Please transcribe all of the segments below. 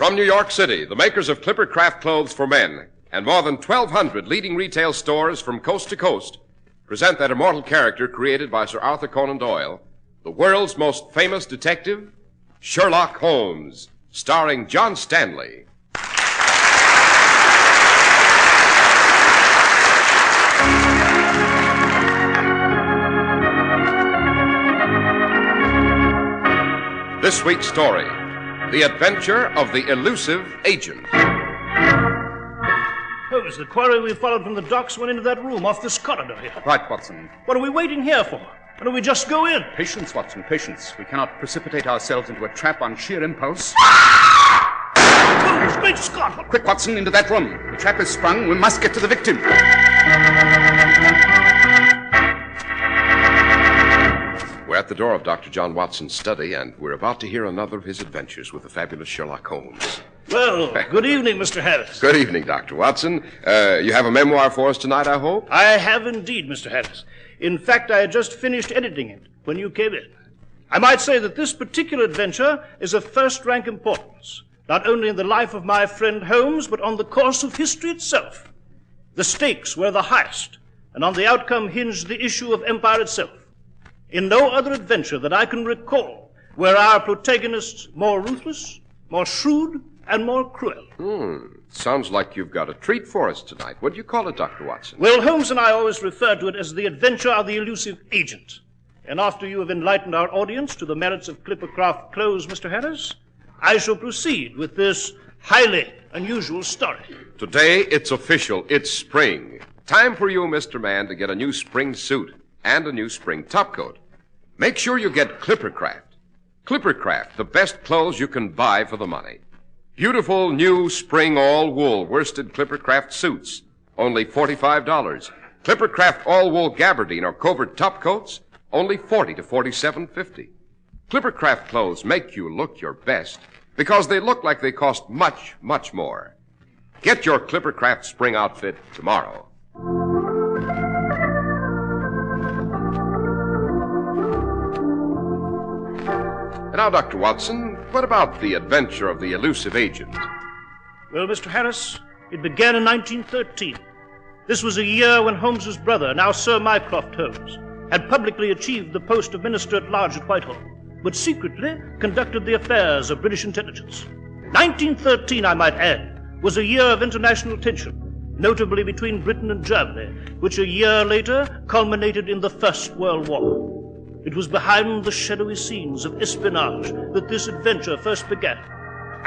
From New York City, the makers of Clipper Craft clothes for men and more than 1,200 leading retail stores from coast to coast present that immortal character created by Sir Arthur Conan Doyle, the world's most famous detective, Sherlock Holmes, starring John Stanley. This week's story, The Adventure of the Elusive Agent. Holmes, the quarry we followed from the docks went into that room off this corridor here. Right, Watson. What are we waiting here for? Why don't we just go in? Patience, Watson, patience. We cannot precipitate ourselves into a trap on sheer impulse. Holmes, great Scott! Quick, Watson, into that room. The trap is sprung. We must get to the victim. We're at the door of Dr. John Watson's study, and we're about to hear another of his adventures with the fabulous Sherlock Holmes. Well, good evening, Mr. Harris. Good evening, Dr. Watson. You have a memoir for us tonight, I hope? I have indeed, Mr. Harris. In fact, I had just finished editing it when you came in. I might say that this particular adventure is of first-rank importance, not only in the life of my friend Holmes, but on the course of history itself. The stakes were the highest, and on the outcome hinged the issue of empire itself. In no other adventure that I can recall were our protagonists more ruthless, more shrewd, and more cruel. Sounds like you've got a treat for us tonight. What do you call it, Dr. Watson? Well, Holmes and I always refer to it as the adventure of the elusive agent. And after you have enlightened our audience to the merits of Clippercraft clothes, Mr. Harris, I shall proceed with this highly unusual story. Today, it's official. It's spring. Time for you, Mr. Man, to get a new spring suit and a new spring topcoat. Make sure you get Clippercraft. Clippercraft, the best clothes you can buy for the money. Beautiful new spring all-wool worsted Clippercraft suits, only $45. Clippercraft all-wool gabardine or covert topcoats, only $40 to $47.50. Clippercraft clothes make you look your best because they look like they cost much, much more. Get your Clippercraft spring outfit tomorrow. And now, Dr. Watson, what about the adventure of the elusive agent? Well, Mr. Harris, it began in 1913. This was a year when Holmes's brother, now Sir Mycroft Holmes, had publicly achieved the post of Minister at Large at Whitehall, but secretly conducted the affairs of British intelligence. 1913, I might add, was a year of international tension, notably between Britain and Germany, which a year later culminated in the First World War. It was behind the shadowy scenes of espionage that this adventure first began.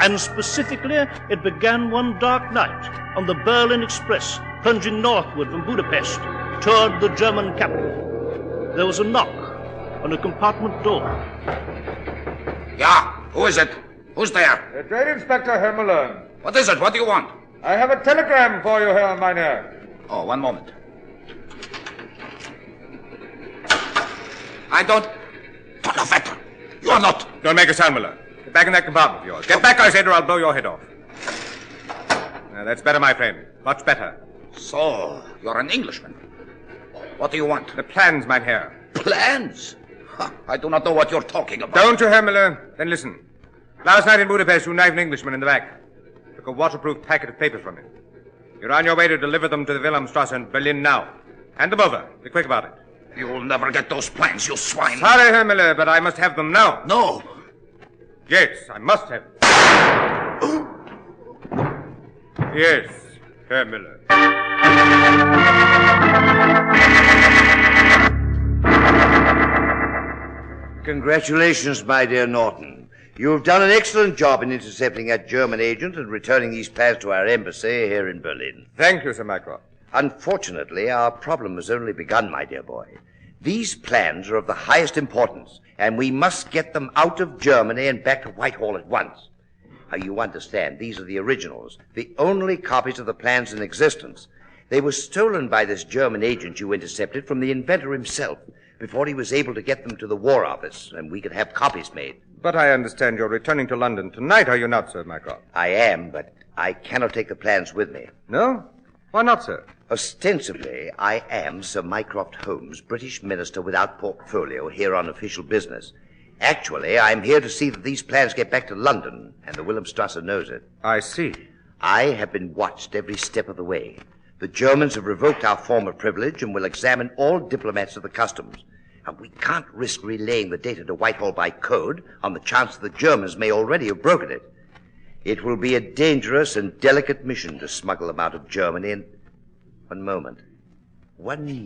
And specifically, it began one dark night on the Berlin Express, plunging northward from Budapest toward the German capital. There was a knock on a compartment door. Yeah, who is it? Who's there? Trade Inspector Herr Malone. What is it? What do you want? I have a telegram for you, Herr Meine. Oh, one moment. I don't... Donnerwetter! You are not... Don't make a sound, Malone. Get back in that compartment of yours. Get back, I said, or I'll blow your head off. Now, that's better, my friend. Much better. So, you're an Englishman. What do you want? The plans, mein Herr. Plans? Huh, I do not know what you're talking about. Don't you, Herr Malone? Then listen. Last night in Budapest, you knifed an Englishman in the back. Took a waterproof packet of papers from him. You're on your way to deliver them to the Wilhelmstrasse in Berlin now. Hand them over. Be quick about it. You'll never get those plans, you swine. Sorry, Herr Miller, but I must have them now. No. Yes, I must have them. Yes, Herr Miller. Congratulations, my dear Norton. You've done an excellent job in intercepting that German agent and returning these plans to our embassy here in Berlin. Thank you, Sir Mycroft. Unfortunately, our problem has only begun, my dear boy. These plans are of the highest importance, and we must get them out of Germany and back to Whitehall at once. Now, you understand, these are the originals, the only copies of the plans in existence. They were stolen by this German agent you intercepted from the inventor himself before he was able to get them to the War Office, and we could have copies made. But I understand you're returning to London tonight, are you not, Sir Mycroft? I am, but I cannot take the plans with me. No? Why not, sir? Ostensibly, I am Sir Mycroft Holmes, British Minister without portfolio, here on official business. Actually, I'm here to see that these plans get back to London, and the Wilhelmstrasse knows it. I see. I have been watched every step of the way. The Germans have revoked our former privilege and will examine all diplomats of the customs. And we can't risk relaying the data to Whitehall by code on the chance that the Germans may already have broken it. It will be a dangerous and delicate mission to smuggle them out of Germany in... One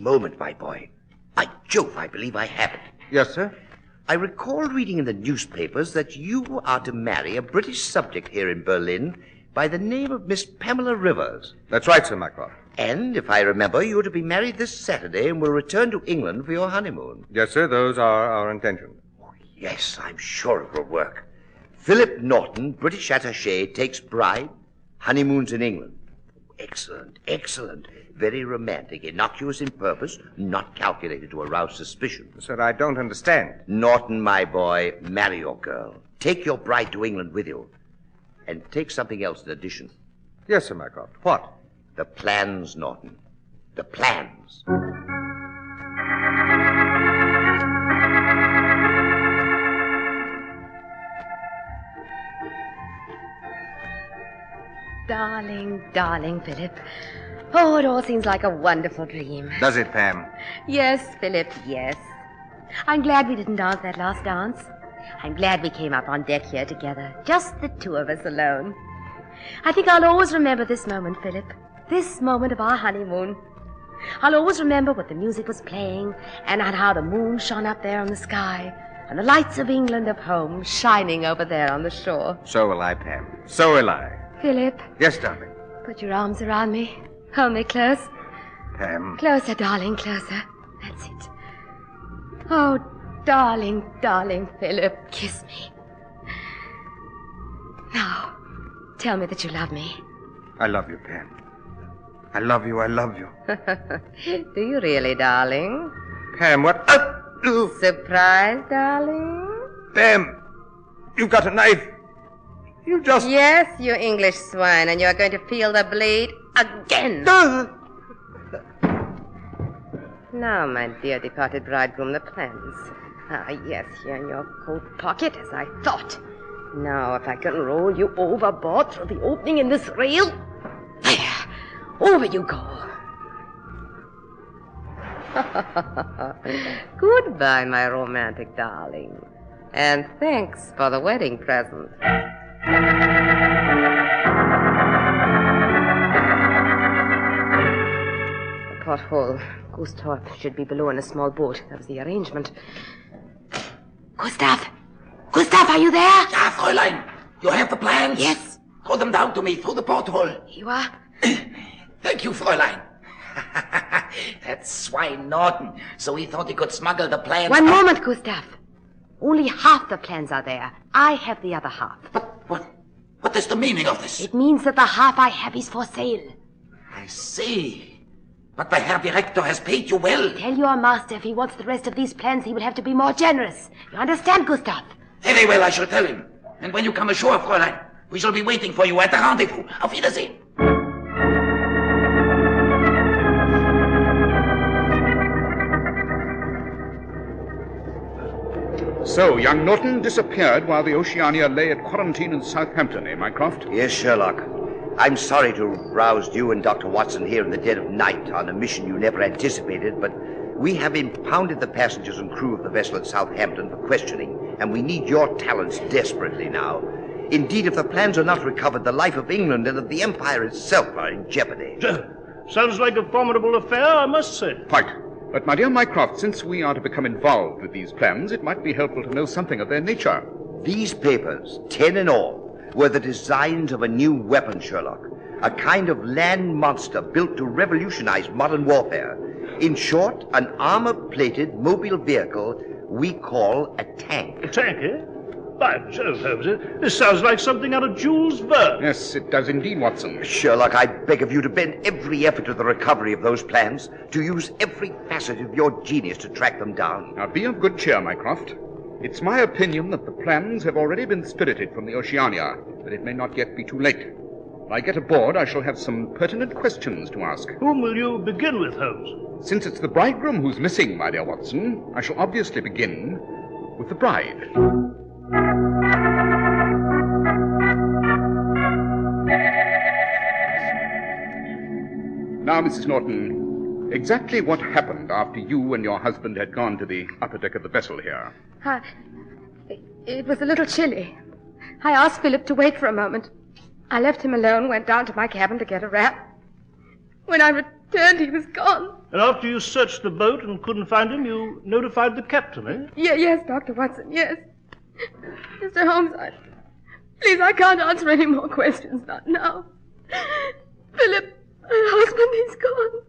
moment, my boy. By Jove, I believe I have it. Yes, sir? I recall reading in the newspapers that you are to marry a British subject here in Berlin by the name of Miss Pamela Rivers. That's right, Sir Mycroft. And, if I remember, you are to be married this Saturday and will return to England for your honeymoon. Yes, sir, those are our intentions. Oh, yes, I'm sure it will work. Philip Norton, British attaché, takes bride, honeymoons in England. Excellent, excellent. Very romantic, innocuous in purpose, not calculated to arouse suspicion. Sir, I don't understand. Norton, my boy, marry your girl. Take your bride to England with you. And take something else in addition. Yes, Sir Mycroft. What? The plans, Norton. The plans. Darling, darling Philip. Oh, it all seems like a wonderful dream. Does it, Pam? Yes, Philip, yes. I'm glad we didn't dance that last dance. I'm glad we came up on deck here together, just the two of us alone. I think I'll always remember this moment, Philip. This moment of our honeymoon. I'll always remember what the music was playing and how the moon shone up there on the sky and the lights of England of home shining over there on the shore. So will I, Pam. So will I. Philip. Yes, darling. Put your arms around me. Hold me close. Pam. Closer, darling, closer. That's it. Oh, darling, darling Philip, kiss me. Now, tell me that you love me. I love you, Pam. I love you, I love you. Do you really, darling? Pam, what? Surprise, darling? Pam, you've got a knife. You just... Yes, you English swine, and you're going to feel the bleed again. Now, my dear departed bridegroom, the plans. Ah, yes, here in your coat pocket, as I thought. Now, if I can roll you overboard through the opening in this rail... There! Over you go. Goodbye, my romantic darling. And thanks for the wedding present. The porthole. Gustav should be below in a small boat. That was the arrangement. Gustav! Gustav, are you there? Ja, Fräulein. You have the plans? Yes. Throw them down to me through the porthole. You are? Thank you, Fräulein. That swine Norton. So he thought he could smuggle the plans... One moment, Gustav. Only half the plans are there. I have the other half. What is the meaning of this? It means that the half I have is for sale. I see. But the Herr Director has paid you well. Tell your master if he wants the rest of these plans, he will have to be more generous. You understand, Gustav? Very well, I shall tell him. And when you come ashore, Fräulein, we shall be waiting for you at the rendezvous. Auf Wiedersehen. So, young Norton disappeared while the Oceania lay at quarantine in Southampton, eh, Mycroft? Yes, Sherlock. I'm sorry to have roused you and Dr. Watson here in the dead of night on a mission you never anticipated, but we have impounded the passengers and crew of the vessel at Southampton for questioning, and we need your talents desperately now. Indeed, if the plans are not recovered, the life of England and of the Empire itself are in jeopardy. Sounds like a formidable affair, I must say. Quite. But, my dear Mycroft, since we are to become involved with these plans, it might be helpful to know something of their nature. These papers, 10 in all, were the designs of a new weapon, Sherlock. A kind of land monster built to revolutionize modern warfare. In short, an armor-plated mobile vehicle we call a tank. A tank, eh? By Jove, Holmes, this sounds like something out of Jules Verne. Yes, it does indeed, Watson. Sherlock, I beg of you to bend every effort to the recovery of those plans, to use every facet of your genius to track them down. Now, be of good cheer, Mycroft. It's my opinion that the plans have already been spirited from the Oceania, but it may not yet be too late. When I get aboard, I shall have some pertinent questions to ask. Whom will you begin with, Holmes? Since it's the bridegroom who's missing, my dear Watson, I shall obviously begin with the bride. Now, Mrs. Norton, exactly what happened after you and your husband had gone to the upper deck of the vessel here? It was a little chilly. I asked Philip to wait for a moment. I left him alone, went down to my cabin to get a wrap. When I returned, he was gone. And after you searched the boat and couldn't find him, you notified the captain, eh? Yes, Dr. Watson, yes. Mr. Holmes, please, I can't answer any more questions, not now. Philip, my husband, he's gone.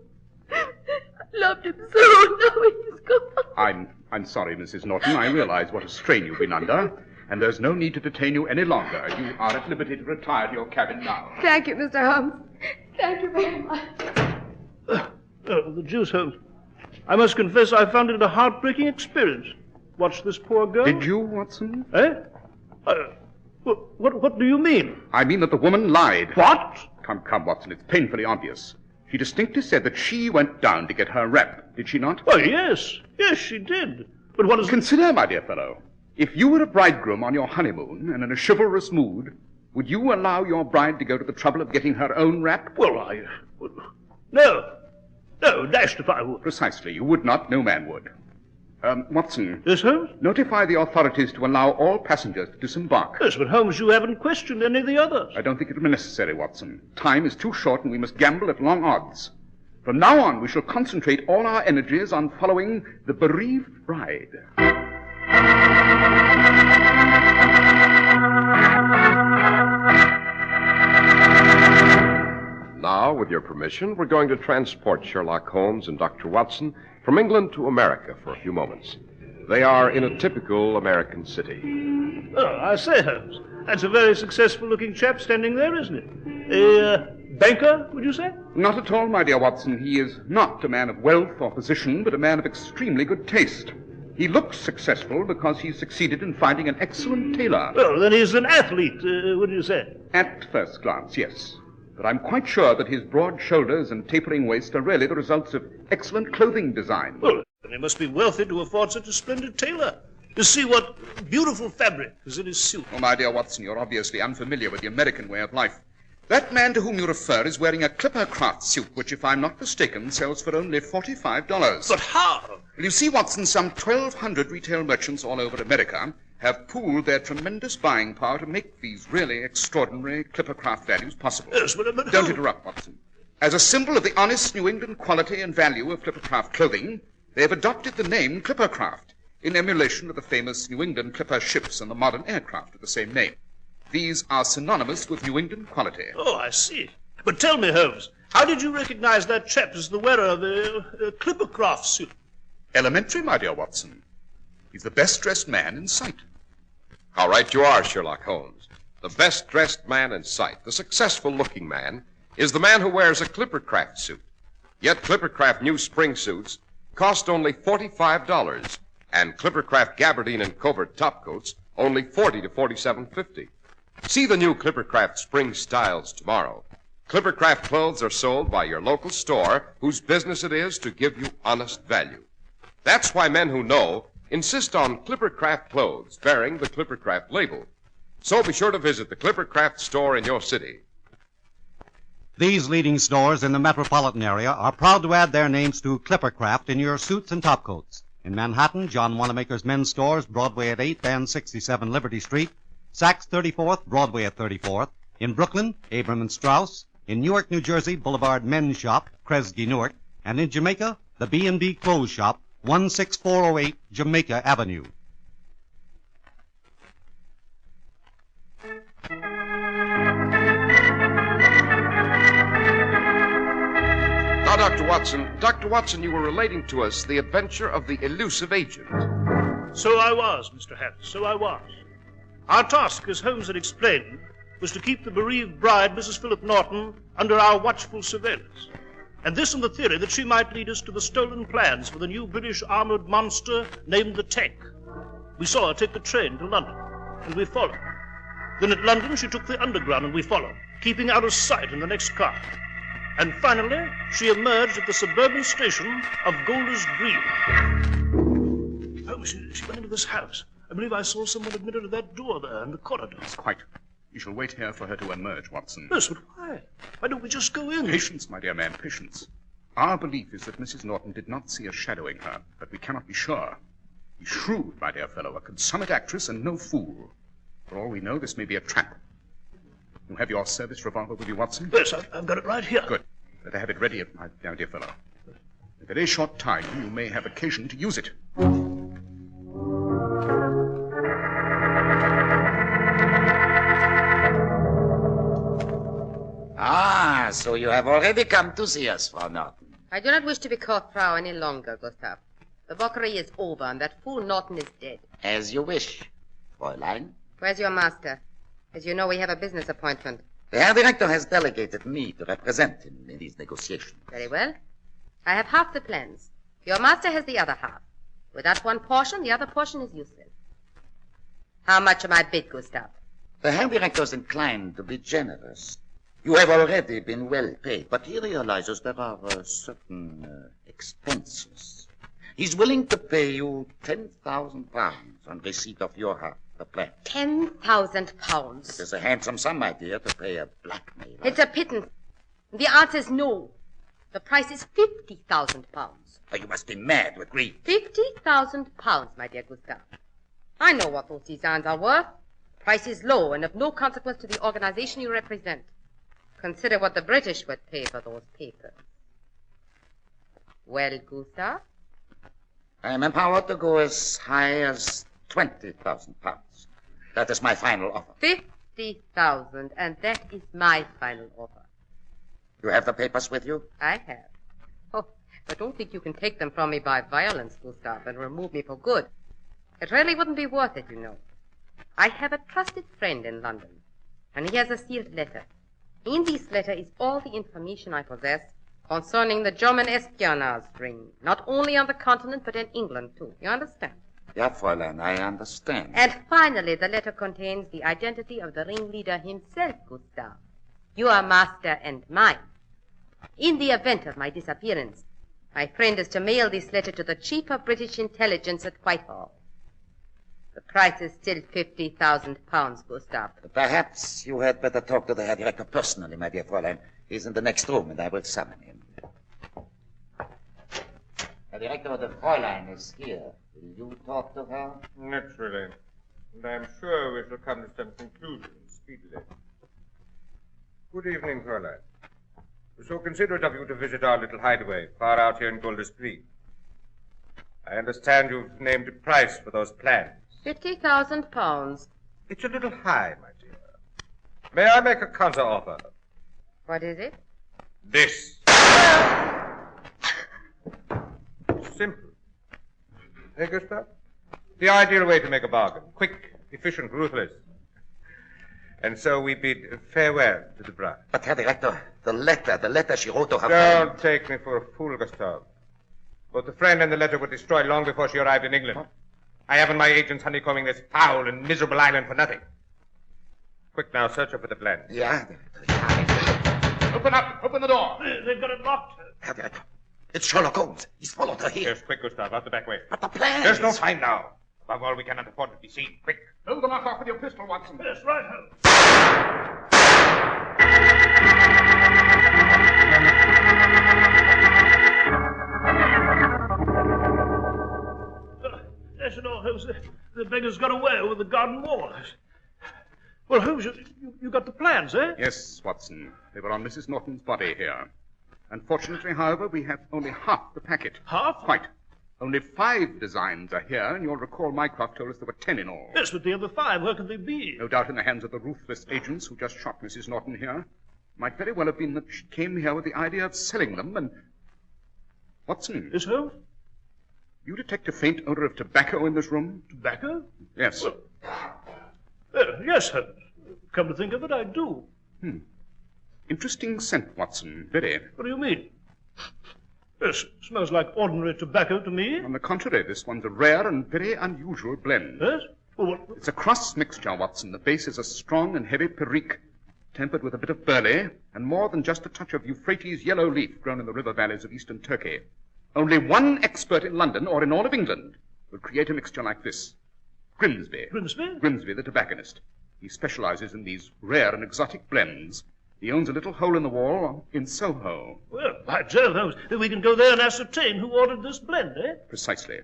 I loved him so, now he's gone. I'm sorry, Mrs. Norton. I realize what a strain you've been under, and there's no need to detain you any longer. You are at liberty to retire to your cabin now. Thank you, Mr. Holmes. Thank you very much. The deuce, Holmes. I must confess I found it a heartbreaking experience. Watch this poor girl. Did you, Watson? Eh? What do you mean? I mean that the woman lied. What? Come, Watson, it's painfully obvious. She distinctly said that she went down to get her wrap, did she not? Oh, yes. Yes, she did. But what is... Consider, my dear fellow, if you were a bridegroom on your honeymoon and in a chivalrous mood, would you allow your bride to go to the trouble of getting her own wrap? Well, No. No, dashed if I would. Precisely. You would not. No man would. Watson. Yes, Holmes? Notify the authorities to allow all passengers to disembark. Yes, but Holmes, you haven't questioned any of the others. I don't think it will be necessary, Watson. Time is too short and we must gamble at long odds. From now on, we shall concentrate all our energies on following the bereaved bride. Now, with your permission, we're going to transport Sherlock Holmes and Dr. Watson from England to America for a few moments. They are in a typical American city. Oh, I say, Holmes, that's a very successful-looking chap standing there, isn't it? A banker, would you say? Not at all, my dear Watson. He is not a man of wealth or position, but a man of extremely good taste. He looks successful because he succeeded in finding an excellent tailor. Well, then he's an athlete, wouldn't you say? At first glance, yes. But I'm quite sure that his broad shoulders and tapering waist are really the results of excellent clothing design. Well, then he must be wealthy to afford such a splendid tailor. You see what beautiful fabric is in his suit. Oh, my dear Watson, you're obviously unfamiliar with the American way of life. That man to whom you refer is wearing a Clipper Craft suit, which, if I'm not mistaken, sells for only $45. But how? Well, you see, Watson, some 1,200 retail merchants all over America have pooled their tremendous buying power to make these really extraordinary Clippercraft values possible. Yes, but Don't interrupt, Watson. As a symbol of the honest New England quality and value of Clippercraft clothing, they have adopted the name Clippercraft in emulation of the famous New England Clipper ships and the modern aircraft of the same name. These are synonymous with New England quality. Oh, I see. But tell me, Holmes, how did you recognize that chap as the wearer of a Clippercraft suit? Elementary, my dear Watson. He's the best-dressed man in sight. How right you are, Sherlock Holmes. The best-dressed man in sight, the successful-looking man, is the man who wears a Clippercraft suit. Yet Clippercraft new spring suits cost only $45, and Clippercraft gabardine and covert topcoats only $40 to $47.50. See the new Clippercraft spring styles tomorrow. Clippercraft clothes are sold by your local store, whose business it is to give you honest value. That's why men who know insist on Clippercraft clothes bearing the Clippercraft label. So be sure to visit the Clippercraft store in your city. These leading stores in the metropolitan area are proud to add their names to Clippercraft in your suits and topcoats. In Manhattan, John Wanamaker's men's stores, Broadway at 8th and 67 Liberty Street. Saks 34th, Broadway at 34th. In Brooklyn, Abram and Strauss. In Newark, New Jersey, Boulevard Men's Shop, Kresge Newark. And in Jamaica, the B&B Clothes Shop, 16408 Jamaica Avenue. Now, Dr. Watson, you were relating to us the adventure of the elusive agent. So I was, Mr. Harris, so I was. Our task, as Holmes had explained, was to keep the bereaved bride, Mrs. Philip Norton, under our watchful surveillance. And this on the theory that she might lead us to the stolen plans for the new British armored monster named the Tank. We saw her take the train to London, and we followed. Then at London, she took the underground, and we followed, keeping out of sight in the next car. And finally, she emerged at the suburban station of Golders Green. Oh, she went into this house. I believe I saw someone admitted to that door there in the corridor. Yes, quite. We shall wait here for her to emerge, Watson. Yes, but why? Why don't we just go in? Patience, my dear man, patience. Our belief is that Mrs. Norton did not see us shadowing her, but we cannot be sure. Be shrewd, my dear fellow, a consummate actress and no fool. For all we know, this may be a trap. You have your service revolver with you, Watson? Yes, I've got it right here. Good. Better have it ready, my dear fellow. In a very short time, you may have occasion to use it. Ah, so you have already come to see us, Frau Norton. I do not wish to be caught, Frau, any longer, Gustav. The mockery is over, and that fool Norton is dead. As you wish, Fräulein. Where's your master? As you know, we have a business appointment. The Herr Director has delegated me to represent him in these negotiations. Very well. I have half the plans. Your master has the other half. Without one portion, the other portion is useless. How much am I bid, Gustav? The Herr Director is inclined to be generous. You have already been well paid, but he realizes there are certain expenses. He's willing to pay you £10,000 on receipt of your half the plan. £10,000. It is a handsome sum, my dear, to pay a blackmailer. It's a pittance. The answer is no. The price is £50,000. Oh, you must be mad with grief. £50,000, my dear Gustav. I know what those designs are worth. The price is low and of no consequence to the organization you represent. Consider what the British would pay for those papers. Well, Gustav? I am empowered to go as high as £20,000. That is my final offer. 50,000, and that is my final offer. You have the papers with you? I have. Oh, but don't think you can take them from me by violence, Gustav, and remove me for good. It really wouldn't be worth it, you know. I have a trusted friend in London, and he has a sealed letter. In this letter is all the information I possess concerning the German espionage ring, not only on the continent, but in England, too. You understand? Yeah, Fräulein, I understand. And finally, the letter contains the identity of the ringleader himself, Gustav, your master and mine. In the event of my disappearance, my friend is to mail this letter to the Chief of British Intelligence at Whitehall. The price is still £50,000, Gustav. Perhaps you had better talk to the Herr Director personally, my dear Fräulein. He's in the next room, and I will summon him. Herr Director, the Fräulein is here. Will you talk to her? Naturally. And I'm sure we shall come to some conclusion speedily. Good evening, Fräulein. It was so considerate of you to visit our little hideaway far out here in Golders-Green. I understand you've named a price for those plans. £50,000. It's a little high, my dear. May I make a counter-offer? What is it? This. Simple. Hey, Gustav? The ideal way to make a bargain. Quick, efficient, ruthless. And so we bid farewell to the bride. But, Herr Director, the letter she wrote to her Don't take me for a fool, Gustav. Both the friend and the letter were destroyed long before she arrived in England. What? I haven't my agents honeycombing this foul and miserable island for nothing. Quick now, search her for the plan. Yeah. Open up! Open the door! They've got it locked. Herr Director, it's Sherlock Holmes. He's followed her here. Yes, quick, Gustav, out the back way. But the plan. There's no time now. Above all, we cannot afford to be seen. Quick. Hold the lock off with your pistol, Watson. Yes, right, Holmes. Yes, no, Holmes, the beggar's got away over the garden wall. Well, Holmes, you got the plans, eh? Yes, Watson. They were on Mrs. Norton's body here. Unfortunately, however, we have only half the packet. Half? Quite. Only 5 designs are here, and you'll recall Mycroft told us there were 10 in all. Yes, but the other 5, where could they be? No doubt in the hands of the ruthless agents who just shot Mrs. Norton here. Might very well have been that she came here with the idea of selling them, and... Watson. Yes, Holmes? You detect a faint odor of tobacco in this room? Tobacco? Yes. Well, yes, Holmes. Come to think of it, I do. Interesting scent, Watson. Very. What do you mean? Yes, smells like ordinary tobacco to me. On the contrary, this one's a rare and very unusual blend. Yes? Well, what? It's a cross mixture, Watson. The base is a strong and heavy perique, tempered with a bit of burley, and more than just a touch of Euphrates yellow leaf grown in the river valleys of eastern Turkey. Only one expert in London, or in all of England, will create a mixture like this. Grimsby. Grimsby? Grimsby, the tobacconist. He specializes in these rare and exotic blends. He owns a little hole in the wall in Soho. Well, by Jove, Holmes, we can go there and ascertain who ordered this blend, eh? Precisely.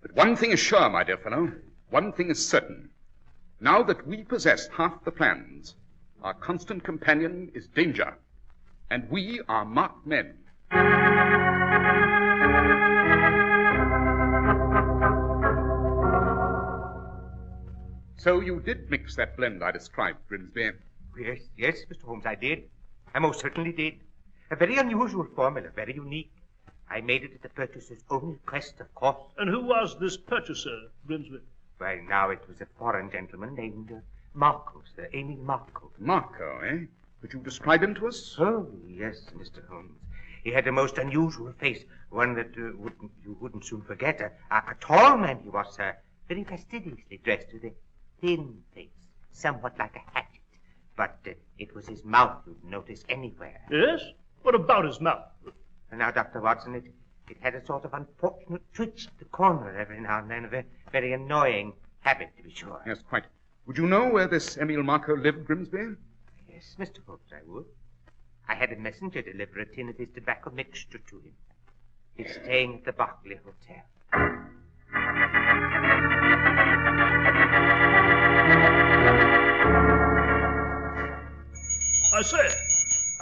But one thing is sure, my dear fellow. One thing is certain. Now that we possess half the plans, our constant companion is danger. And we are marked men. So you did mix that blend I described, Grimsby. Yes, Mr. Holmes, I did. I most certainly did. A very unusual formula, very unique. I made it at the purchaser's own request, of course. And who was this purchaser, Grimsby? Why, now it was a foreign gentleman named Marco, Sir Emil Marco. Marco, eh? Could you describe him to us? Oh, yes, Mr. Holmes. He had a most unusual face, one that you wouldn't soon forget. A tall man he was, sir, very fastidiously dressed with a thin face, somewhat like a hatchet. But it was his mouth you'd notice anywhere. Yes? What about his mouth? And now, Dr. Watson, it had a sort of unfortunate twitch at the corner every now and then, a very annoying habit, to be sure. Yes, quite. Would you know where this Emil Marco lived, Grimsby? Yes, Mr. Holmes, I would. I had a messenger deliver a tin of his tobacco mixture to him. He's staying at the Berkeley Hotel.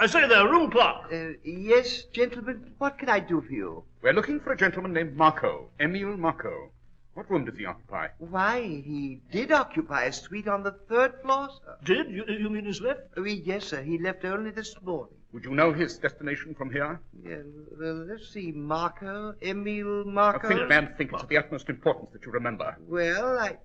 I say there, room clerk. Yes, gentlemen, what can I do for you? We're looking for a gentleman named Marco, Emil Marco. What room does he occupy? Why, he did occupy a suite on the 3rd floor, sir. Did? You mean he's left? Yes, sir. He left only this morning. Would you know his destination from here? Yeah, well, let's see. Marco, Emil Marco. Think, man, think. It's of the utmost importance that you remember. Well,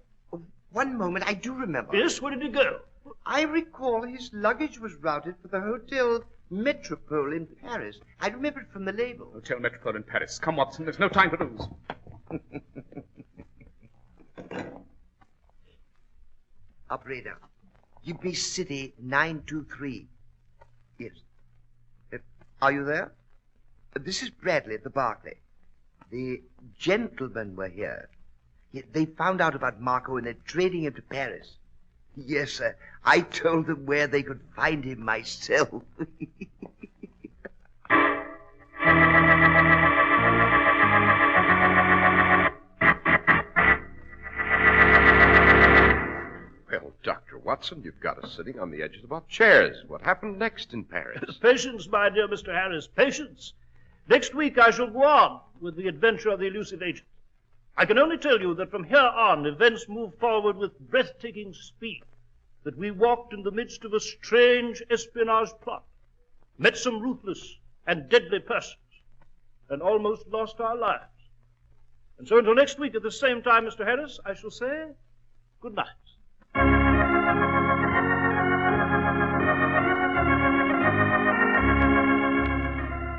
one moment, I do remember. Yes, where did he go? I recall his luggage was routed for the Hotel Metropole in Paris. I remember it from the label. Hotel Metropole in Paris. Come, Watson, there's no time to lose. Operator, give me City 923. Yes. Are you there? This is Bradley at the Berkeley. The gentlemen were here. They found out about Marco and they're trading him to Paris. Yes, sir. I told them where they could find him myself. Well, Dr. Watson, you've got us sitting on the edges of our chairs. What happened next in Paris? Patience, my dear Mr. Harris, patience. Next week I shall go on with the adventure of the elusive agent. I can only tell you that from here on events move forward with breathtaking speed, that we walked in the midst of a strange espionage plot, met some ruthless and deadly persons, and almost lost our lives. And so until next week at the same time, Mr. Harris, I shall say good night.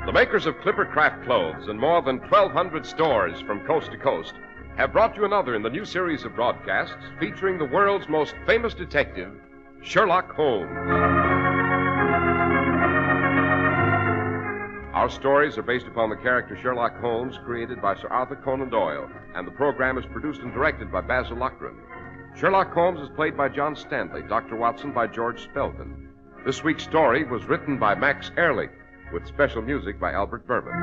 The makers of Clippercraft clothes and more than 1,200 stores from coast to coast have brought you another in the new series of broadcasts featuring the world's most famous detective, Sherlock Holmes. Our stories are based upon the character Sherlock Holmes, created by Sir Arthur Conan Doyle, and the program is produced and directed by Basil Loughrane. Sherlock Holmes is played by John Stanley, Dr. Watson by George Spelman. This week's story was written by Max Ehrlich, with special music by Albert Berman.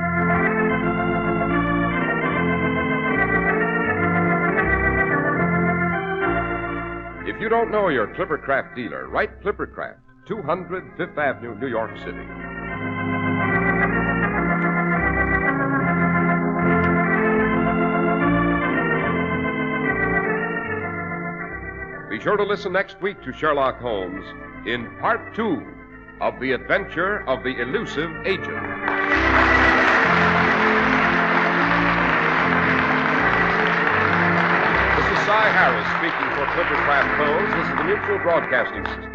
If you don't know your Clippercraft dealer, write Clippercraft, 200 Fifth Avenue, New York City. Be sure to listen next week to Sherlock Holmes in Part 2 of The Adventure of the Elusive Agent. This is Cy Harris speaking for Clippercraft Clothes. This is the Mutual Broadcasting System.